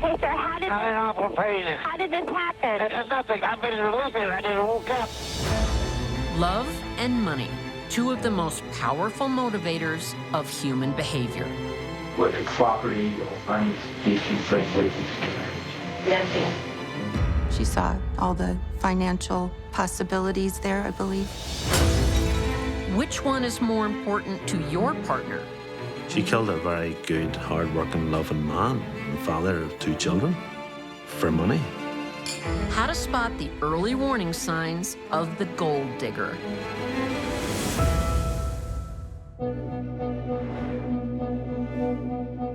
Okay, sir, how did... I'm in awful pain. How did this happen? It's nothing. I've been sleeping. I just woke up. Love and money, two of the most powerful motivators of human behavior. Whether property or money, these two things lead to marriage. Nothing. She saw all the financial possibilities there, I believe. Which one is more important to your partner? She killed a very good, hard-working, loving man and father of 2 children for money. How to spot the early warning signs of the gold digger.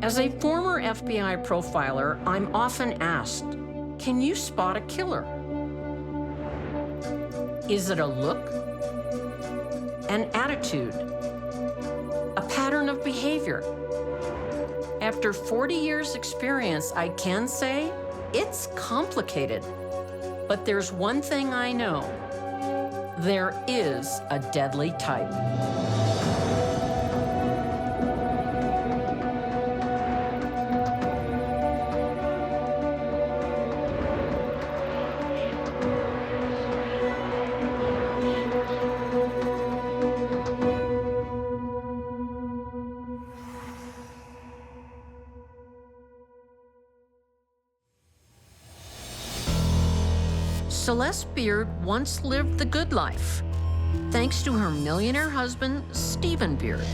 As a former FBI profiler, I'm often asked, can you spot a killer? Is it a look, an attitude, a pattern of behavior? After 40 years' experience, I can say it's complicated. But there's one thing I know. There is a deadly type. Celeste Beard once lived the good life, thanks to her millionaire husband, Stephen Beard.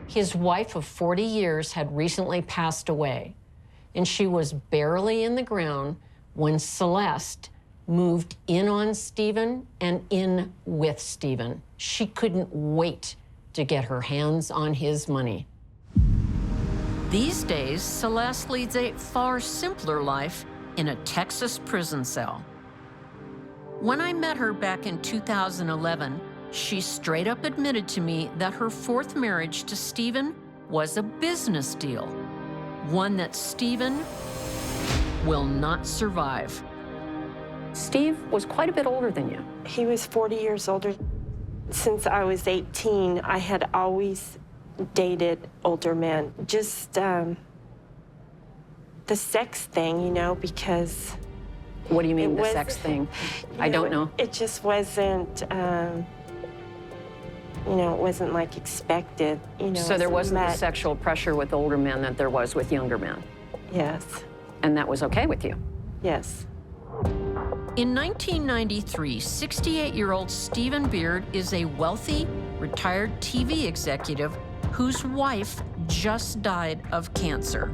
His wife of 40 years had recently passed away, and she was barely in the ground when Celeste moved in on Stephen and in with Stephen. She couldn't wait to get her hands on his money. These days, Celeste leads a far simpler life in a Texas prison cell. When I met her back in 2011, she straight up admitted to me that her 4th marriage to Stephen was a business deal, one that Stephen will not survive. Steve was quite a bit older than you. He was 40 years older. Since I was 18, I had always dated older men. Just the sex thing, you know, because... What do you mean, the sex thing? I don't know. It just wasn't, you know, it wasn't like expected, you know. So there wasn't the sexual pressure with older men that there was with younger men? Yes. And that was okay with you? Yes. In 1993, 68-year-old Stephen Beard is a wealthy, retired TV executive whose wife just died of cancer.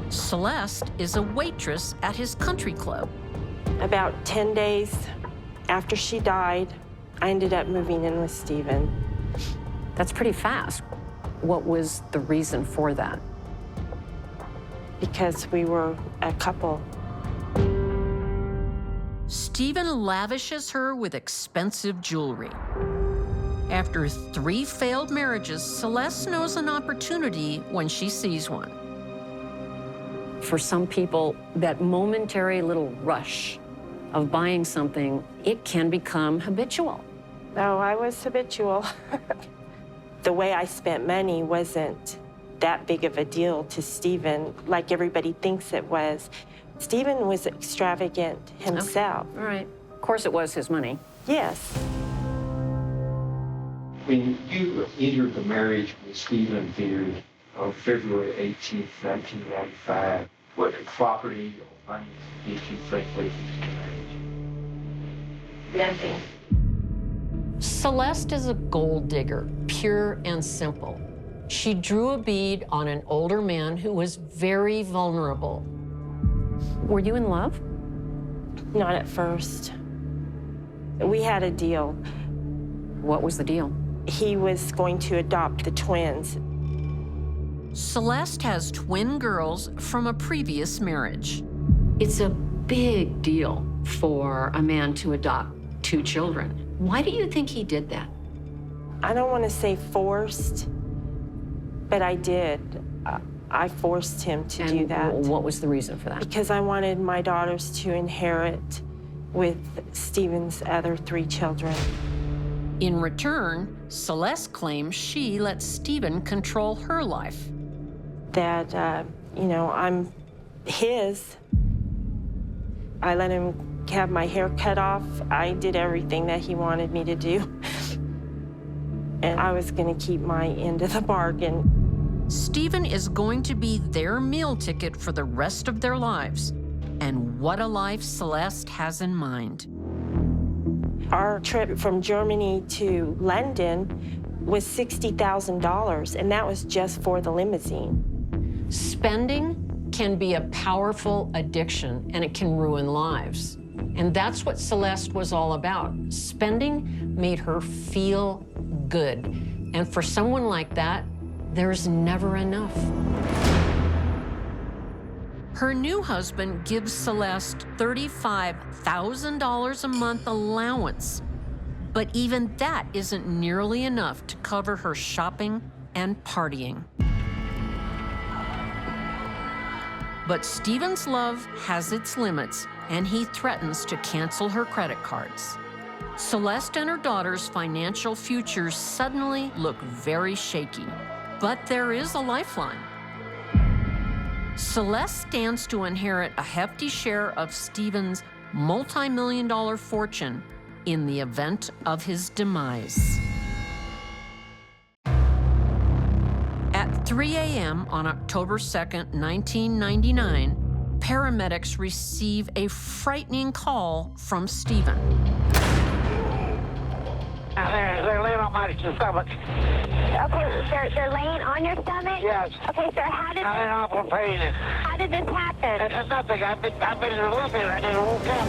Celeste is a waitress at his country club. About 10 days after she died, I ended up moving in with Stephen. That's pretty fast. What was the reason for that? Because we were a couple. Stephen lavishes her with expensive jewelry. After 3 failed marriages, Celeste knows an opportunity when she sees one. For some people, that momentary little rush of buying something, it can become habitual. No, I was habitual. The way I spent money wasn't that big of a deal to Stephen, like everybody thinks it was. Stephen was extravagant himself. Okay. All right. Of course it was his money. Yes. When you entered the marriage with Stephen Beard on February 18th, 1995, whether property or money, these two things lead to marriage? Nothing. Celeste is a gold digger, pure and simple. She drew a bead on an older man who was very vulnerable. Were you in love? Not at first. We had a deal. What was the deal? He was going to adopt the twins. Celeste has twin girls from a previous marriage. It's a big deal for a man to adopt 2 children. Why do you think he did that? I don't want to say forced, but I did. I forced him to do that. What was the reason for that? Because I wanted my daughters to inherit with Stephen's other 3 children. In return, Celeste claims she lets Stephen control her life. That, I'm his. I let him have my hair cut off. I did everything that he wanted me to do. And I was going to keep my end of the bargain. Stephen is going to be their meal ticket for the rest of their lives. And what a life Celeste has in mind. Our trip from Germany to London was $60,000, and that was just for the limousine. Spending can be a powerful addiction, and it can ruin lives. And that's what Celeste was all about. Spending made her feel good. And for someone like that, there's never enough. Her new husband gives Celeste $35,000 a month allowance. But even that isn't nearly enough to cover her shopping and partying. But Stephen's love has its limits, and he threatens to cancel her credit cards. Celeste and her daughter's financial futures suddenly look very shaky. But there is a lifeline. Celeste stands to inherit a hefty share of Stephen's multi-million-dollar fortune in the event of his demise. At 3 a.m. on October 2nd, 1999, paramedics receive a frightening call from Stephen. They're laying on my stomach. Okay, they're laying on your stomach? Yes. Okay, sir, how did I'm in awful pain. how did this happen? It's nothing. I've been sleeping. I just woke up.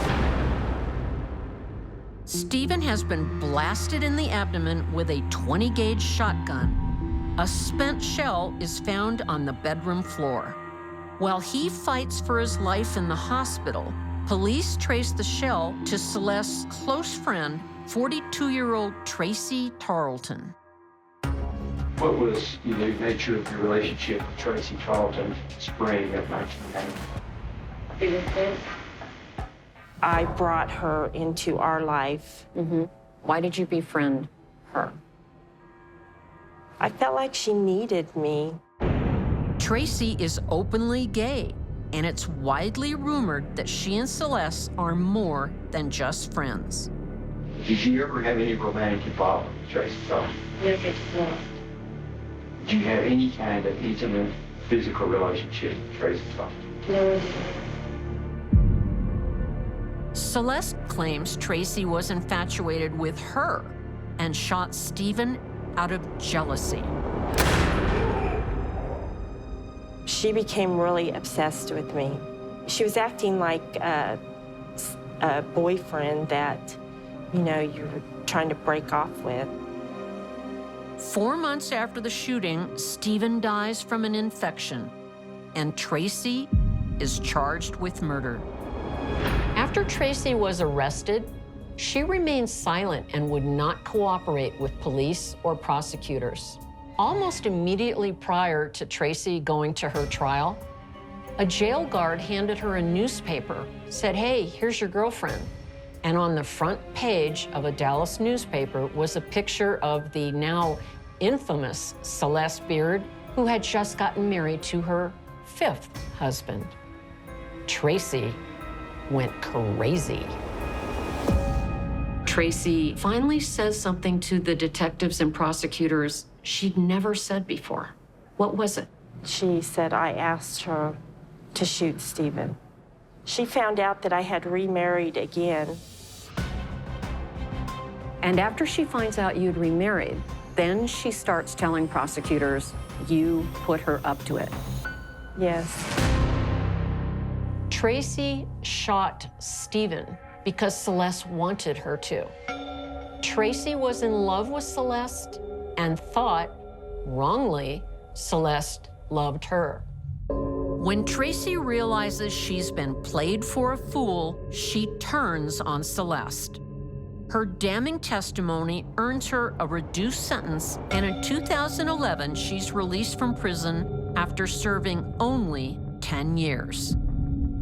Stephen has been blasted in the abdomen with a 20-gauge shotgun. A spent shell is found on the bedroom floor. While he fights for his life in the hospital, police trace the shell to Celeste's close friend, 42-year-old Tracy Tarleton. What was the nature of your relationship with Tracy Tarleton in spring of 1990? I brought her into our life. Why did you befriend her? I felt like she needed me. Tracy is openly gay, and it's widely rumored that she and Celeste are more than just friends. Did you ever have any romantic involvement with Tracy Tarleton? Yes, it's Did you have any kind of intimate physical relationship with Tracy Tarleton? Celeste claims Tracy was infatuated with her and shot Stephen out of jealousy. She became really obsessed with me. She was acting like a boyfriend that, you're trying to break off with. 4 months after the shooting, Stephen dies from an infection, and Tracy is charged with murder. After Tracy was arrested, she remained silent and would not cooperate with police or prosecutors. Almost immediately prior to Tracy going to her trial, a jail guard handed her a newspaper, said, "Hey, here's your girlfriend." And on the front page of a Dallas newspaper was a picture of the now infamous Celeste Beard, who had just gotten married to her 5th husband. Tracy went crazy. Tracy finally says something to the detectives and prosecutors she'd never said before. What was it? She said I asked her to shoot Stephen. She found out that I had remarried again. And after she finds out you'd remarried, then she starts telling prosecutors you put her up to it. Yes. Tracy shot Stephen because Celeste wanted her to. Tracy was in love with Celeste and thought, wrongly, Celeste loved her. When Tracy realizes she's been played for a fool, she turns on Celeste. Her damning testimony earns her a reduced sentence, and in 2011, she's released from prison after serving only 10 years.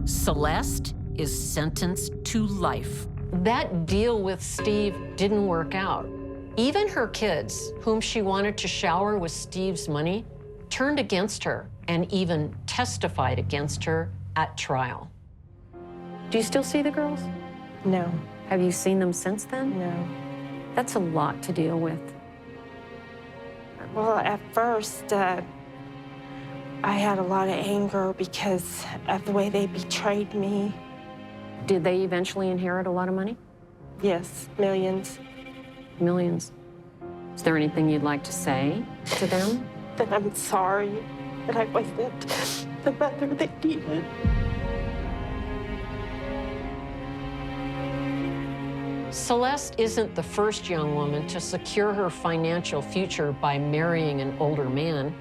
Celeste is sentenced to life. That deal with Steve didn't work out, Even her kids, whom she wanted to shower with Steve's money, turned against her and even testified against her at trial. Do you still see the girls? No, Have you seen them since then? no. That's a lot to deal with. Well, at first, I had a lot of anger because of the way they betrayed me. Did they eventually inherit a lot of money? Yes, millions. Millions. Is there anything you'd like to say to them? That I'm sorry that I wasn't the mother they needed. Celeste isn't the first young woman to secure her financial future by marrying an older man.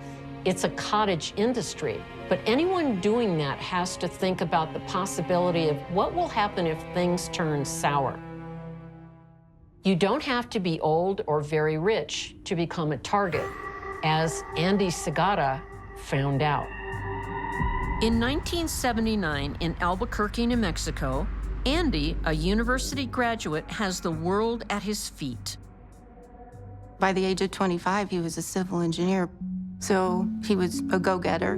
It's a cottage industry. But anyone doing that has to think about the possibility of what will happen if things turn sour. You don't have to be old or very rich to become a target, as Andy Segotta found out. In 1979, in Albuquerque, New Mexico, Andy, a university graduate, has the world at his feet. By the age of 25, he was a civil engineer, so he was a go-getter.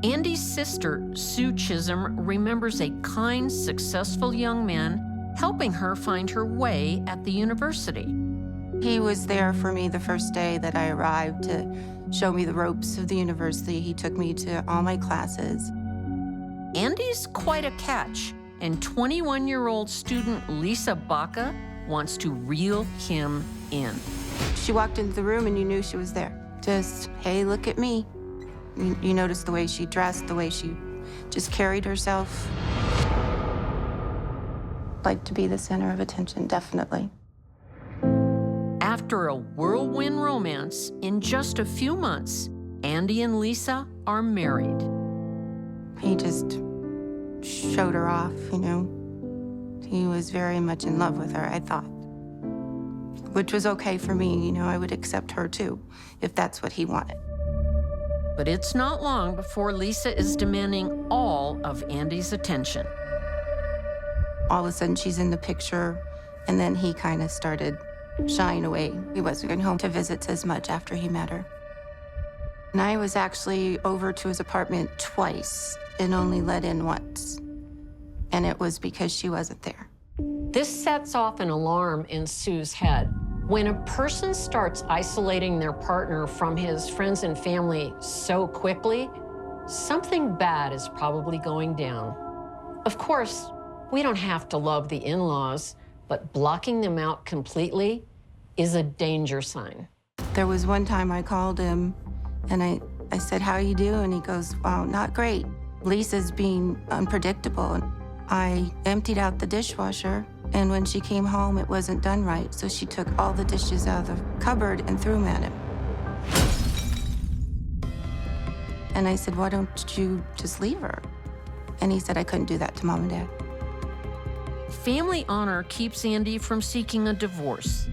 Andy's sister, Sue Chisholm, remembers a kind, successful young man helping her find her way at the university. He was there for me the first day that I arrived to show me the ropes of the university. He took me to all my classes. Andy's quite a catch, and 21-year-old student Lisa Baca wants to reel him in. She walked into the room and you knew she was there. Just, hey, look at me. You noticed the way she dressed, the way she just carried herself. Like to be the center of attention, definitely. After a whirlwind romance, in just a few months, Andy and Lisa are married. He just showed her off, you know. He was very much in love with her, I thought. Which was okay for me, you know, I would accept her too, if that's what he wanted. But it's not long before Lisa is demanding all of Andy's attention. All of a sudden, she's in the picture, and then he kind of started shying away. He wasn't going home to visits as much after he met her. And I was actually over to his apartment twice and only let in once. And it was because she wasn't there. This sets off an alarm in Sue's head. When a person starts isolating their partner from his friends and family so quickly, something bad is probably going down. Of course, we don't have to love the in-laws, but blocking them out completely is a danger sign. There was one time I called him and I said, "How you doing?" And he goes, "Wow, not great. Lisa's being unpredictable." I emptied out the dishwasher, and when she came home, it wasn't done right. So she took all the dishes out of the cupboard and threw them at him. And I said, "Why don't you just leave her?" And he said, "I couldn't do that to Mom and Dad." Family honor keeps Andy from seeking a divorce.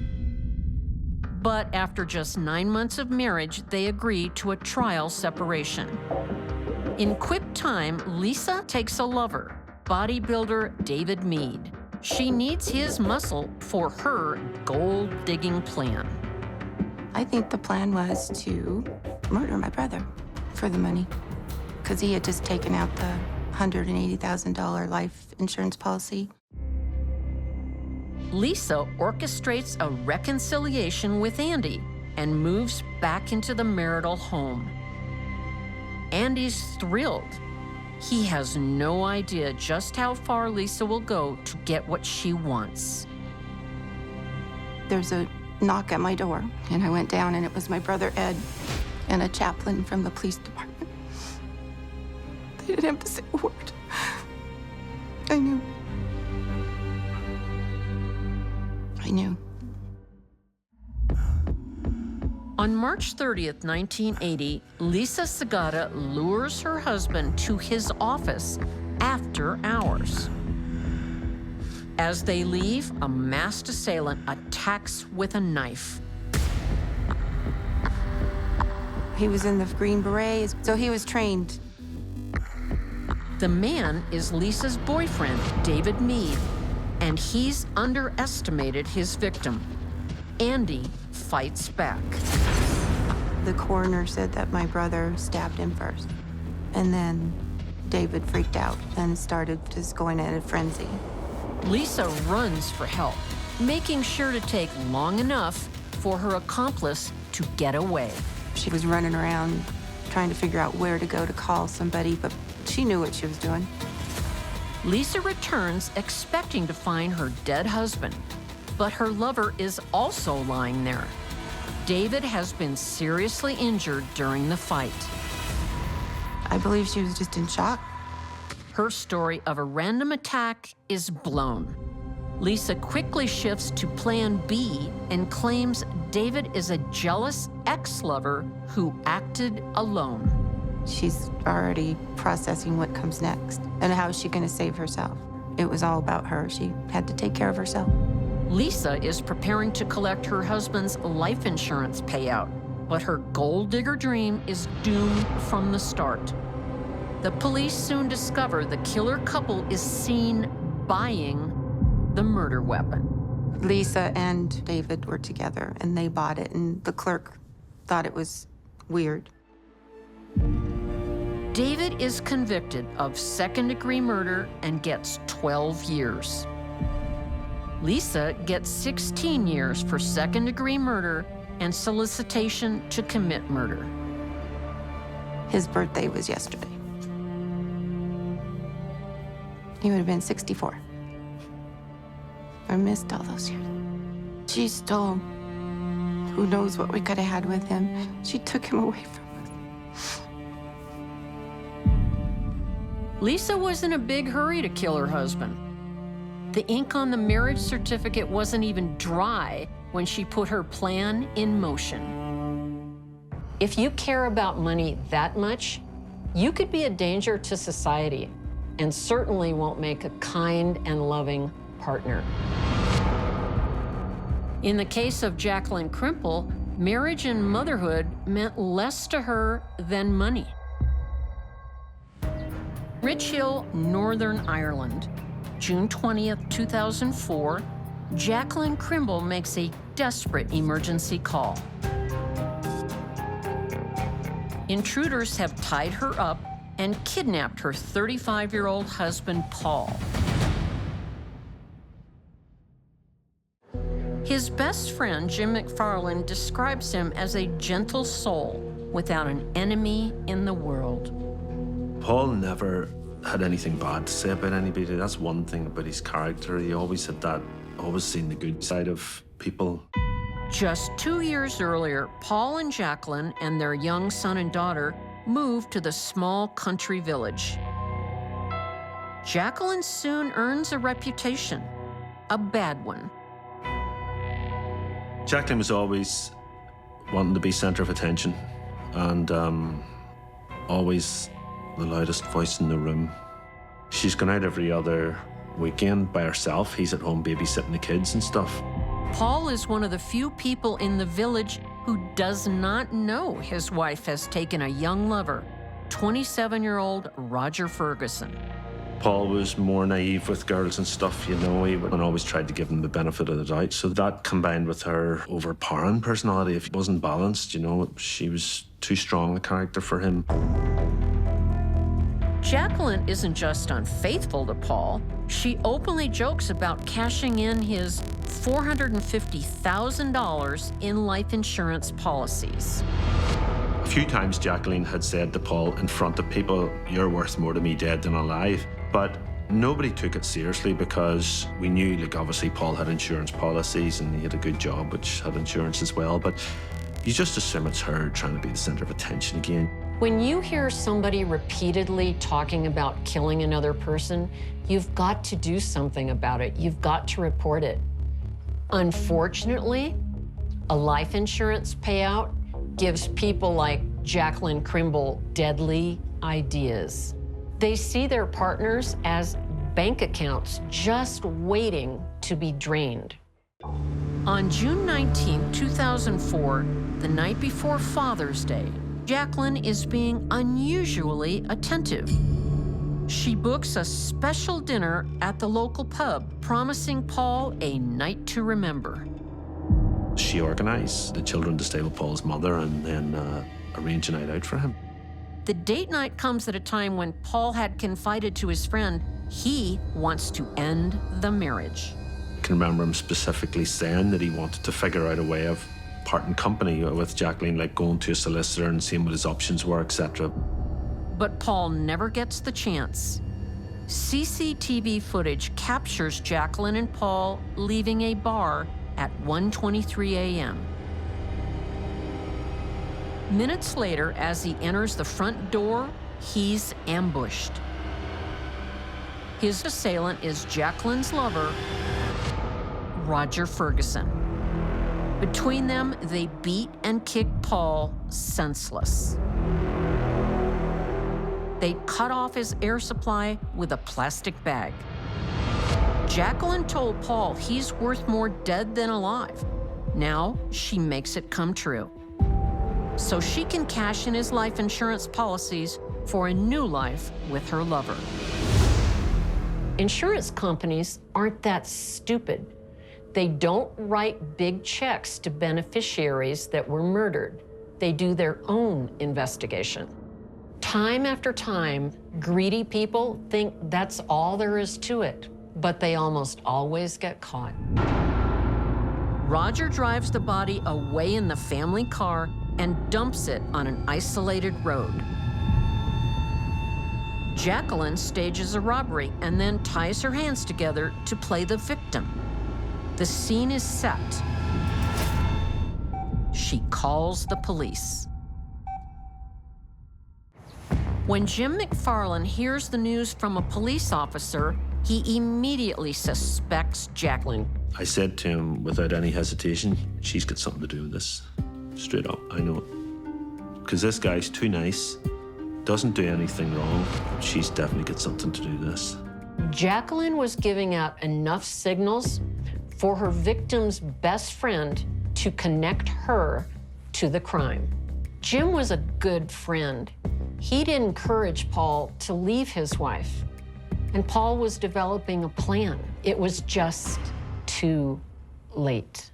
But after just 9 months of marriage, they agree to a trial separation. In quick time, Lisa takes a lover, bodybuilder David Mead. She needs his muscle for her gold-digging plan. I think the plan was to murder my brother for the money, because he had just taken out the $180,000 life insurance policy. Lisa orchestrates a reconciliation with Andy and moves back into the marital home. Andy's thrilled. He has no idea just how far Lisa will go to get what she wants. There's a knock at my door, and I went down, and it was my brother Ed and a chaplain from the police department. They didn't have to say a word. I knew. I knew. On March 30th, 1980, Lisa Segotta lures her husband to his office after hours. As they leave, a masked assailant attacks with a knife. He was in the Green Berets, so he was trained. The man is Lisa's boyfriend, David Mead, and he's underestimated his victim. Andy fights back. The coroner said that my brother stabbed him first. And then David freaked out and started just going in a frenzy. Lisa runs for help, making sure to take long enough for her accomplice to get away. She was running around trying to figure out where to go to call somebody, but she knew what she was doing. Lisa returns expecting to find her dead husband, but her lover is also lying there. David has been seriously injured during the fight. I believe she was just in shock. Her story of a random attack is blown. Lisa quickly shifts to plan B and claims David is a jealous ex-lover who acted alone. She's already processing what comes next and how is she going to save herself. It was all about her. She had to take care of herself. Lisa is preparing to collect her husband's life insurance payout, but her gold digger dream is doomed from the start. The police soon discover the killer couple is seen buying the murder weapon. Lisa and David were together and they bought it, and the clerk thought it was weird. David is convicted of second-degree murder and gets 12 years. Lisa gets 16 years for second-degree murder and solicitation to commit murder. His birthday was yesterday. He would have been 64. I missed all those years. She stole. Who knows what we could have had with him. She took him away from us. Lisa was in a big hurry to kill her husband. The ink on the marriage certificate wasn't even dry when she put her plan in motion. If you care about money that much, you could be a danger to society and certainly won't make a kind and loving partner. In the case of Jacqueline Crymble, marriage and motherhood meant less to her than money. Rich Hill, Northern Ireland, June 20th, 2004, Jacqueline Crymble makes a desperate emergency call. Intruders have tied her up and kidnapped her 35-year-old husband, Paul. His best friend, Jim McFarland, describes him as a gentle soul without an enemy in the world. Paul never had anything bad to say about anybody. That's one thing about his character. He always had that, always seen the good side of people. Just 2 years earlier, Paul and Jacqueline and their young son and daughter moved to the small country village. Jacqueline soon earns a reputation, a bad one. Jacqueline was always wanting to be center of attention and always the loudest voice in the room. She's gone out every other weekend by herself. He's at home babysitting the kids and stuff. Paul is one of the few people in the village who does not know his wife has taken a young lover, 27-year-old Roger Ferguson. Paul was more naive with girls and stuff, you know. He always tried to give them the benefit of the doubt. So that combined with her overpowering personality, if it wasn't balanced, you know, she was too strong a character for him. Jacqueline isn't just unfaithful to Paul. She openly jokes about cashing in his $450,000 in life insurance policies. A few times Jacqueline had said to Paul in front of people, "You're worth more to me dead than alive." But nobody took it seriously because we knew, like, obviously Paul had insurance policies and he had a good job which had insurance as well. But you just assume it's her trying to be the center of attention again. When you hear somebody repeatedly talking about killing another person, you've got to do something about it. You've got to report it. Unfortunately, a life insurance payout gives people like Jacqueline Crymble deadly ideas. They see their partners as bank accounts just waiting to be drained. On June 19, 2004, the night before Father's Day, Jacqueline is being unusually attentive. She books a special dinner at the local pub, promising Paul a night to remember. She organised the children to stay with Paul's mother and then arrange a night out for him. The date night comes at a time when Paul had confided to his friend he wants to end the marriage. I can remember him specifically saying that he wanted to figure out a way of parting company with Jacqueline, like going to a solicitor and seeing what his options were, etc. But Paul never gets the chance. CCTV footage captures Jacqueline and Paul leaving a bar at 1:23 a.m. Minutes later, as he enters the front door, he's ambushed. His assailant is Jacqueline's lover, Roger Ferguson. Between them, they beat and kick Paul senseless. They cut off his air supply with a plastic bag. Jacqueline told Paul he's worth more dead than alive. Now she makes it come true, so she can cash in his life insurance policies for a new life with her lover. Insurance companies aren't that stupid. They don't write big checks to beneficiaries that were murdered. They do their own investigation. Time after time, greedy people think that's all there is to it, but they almost always get caught. Roger drives the body away in the family car and dumps it on an isolated road. Jacqueline stages a robbery and then ties her hands together to play the victim. The scene is set. She calls the police. When Jim McFarland hears the news from a police officer, he immediately suspects Jacqueline. I said to him without any hesitation, she's got something to do with this. Straight up, I know it. Because this guy's too nice, doesn't do anything wrong. She's definitely got something to do with this. Jacqueline was giving out enough signals for her victim's best friend to connect her to the crime. Jim was a good friend. He'd encourage Paul to leave his wife, and Paul was developing a plan. It was just too late.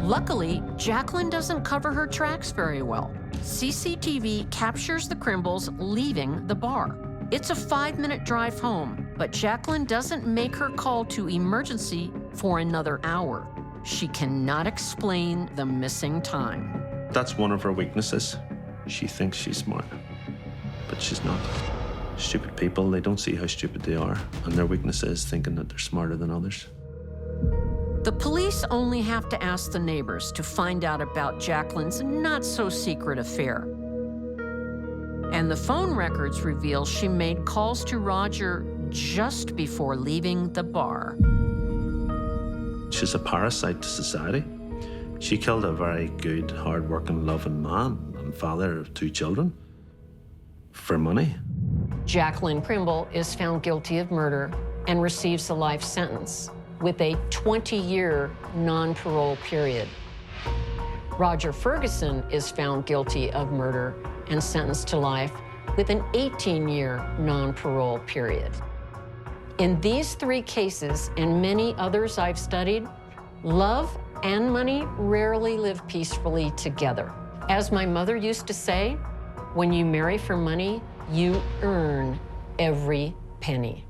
Luckily, Jacqueline doesn't cover her tracks very well. CCTV captures the Crymbles leaving the bar. It's a 5-minute drive home, but Jacqueline doesn't make her call to emergency for another hour. She cannot explain the missing time. That's one of her weaknesses. She thinks she's smart, but she's not. Stupid people, they don't see how stupid they are, and their weakness is thinking that they're smarter than others. The police only have to ask the neighbors to find out about Jacqueline's not-so-secret affair. And the phone records reveal she made calls to Roger just before leaving the bar. She's a parasite to society. She killed a very good, hard-working, loving man and father of 2 children for money. Jacqueline Crymble is found guilty of murder and receives a life sentence with a 20-year non-parole period. Roger Ferguson is found guilty of murder and sentenced to life with an 18-year non-parole period. In these 3 cases and many others I've studied, love and money rarely live peacefully together. As my mother used to say, when you marry for money, you earn every penny.